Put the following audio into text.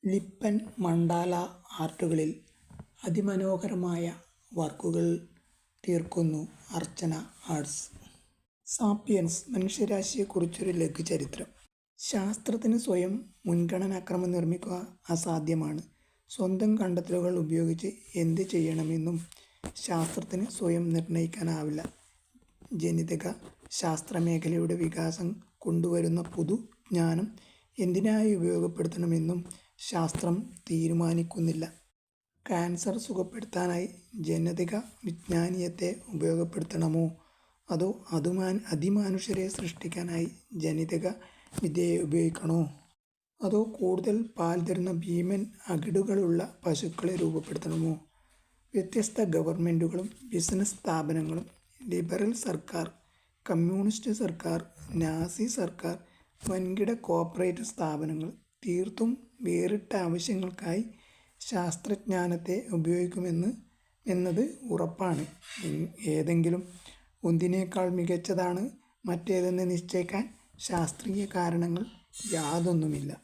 ലിപ്പൻ മണ്ഡാല ആർട്ടുകളിൽ അതിമനോഹരമായ വർക്കുകൾ തീർക്കുന്നു അർച്ചന ആർട്സ്. സാപ്പിയൻസ് മനുഷ്യരാശിയെക്കുറിച്ചൊരു ലഘുചരിത്രം. ശാസ്ത്രത്തിന് സ്വയം മുൻഗണനാക്രമം നിർമ്മിക്കുക അസാധ്യമാണ്. സ്വന്തം കണ്ടെത്തലുകൾ ഉപയോഗിച്ച് എന്ത് ചെയ്യണമെന്നും ശാസ്ത്രത്തിന് സ്വയം നിർണ്ണയിക്കാനാവില്ല. ജനിതക ശാസ്ത്രമേഖലയുടെ വികാസം കൊണ്ടുവരുന്ന പുതുജ്ഞാനം എന്തിനായി ഉപയോഗപ്പെടുത്തണമെന്നും ശാസ്ത്രം തീരുമാനിക്കുന്നില്ല. കാൻസർ സുഖപ്പെടുത്താനായി ജനിതക വിജ്ഞാനീയത്തെ ഉപയോഗപ്പെടുത്തണമോ അതോ അതിമാനുഷരെ സൃഷ്ടിക്കാനായി ജനിതക വിദ്യയെ ഉപയോഗിക്കണോ? അതോ കൂടുതൽ പാൽ തരുന്ന ഭീമൻ അകിടുകളുള്ള പശുക്കളെ രൂപപ്പെടുത്തണമോ? വ്യത്യസ്ത ഗവൺമെൻറ്റുകളും ബിസിനസ് സ്ഥാപനങ്ങളും, ലിബറൽ സർക്കാർ, കമ്മ്യൂണിസ്റ്റ് സർക്കാർ, നാസി സർക്കാർ, വൻകിട കോർപ്പറേറ്റ് സ്ഥാപനങ്ങൾ തീർത്തും വേറിട്ട ആവശ്യങ്ങൾക്കായി ശാസ്ത്രജ്ഞാനത്തെ ഉപയോഗിക്കുമെന്നത് ഉറപ്പാണ്. ഏതെങ്കിലും ഒന്നിനേക്കാൾ മികച്ചതാണ് മറ്റേതെന്ന് നിശ്ചയിക്കാൻ ശാസ്ത്രീയ കാരണങ്ങൾ യാതൊന്നുമില്ല.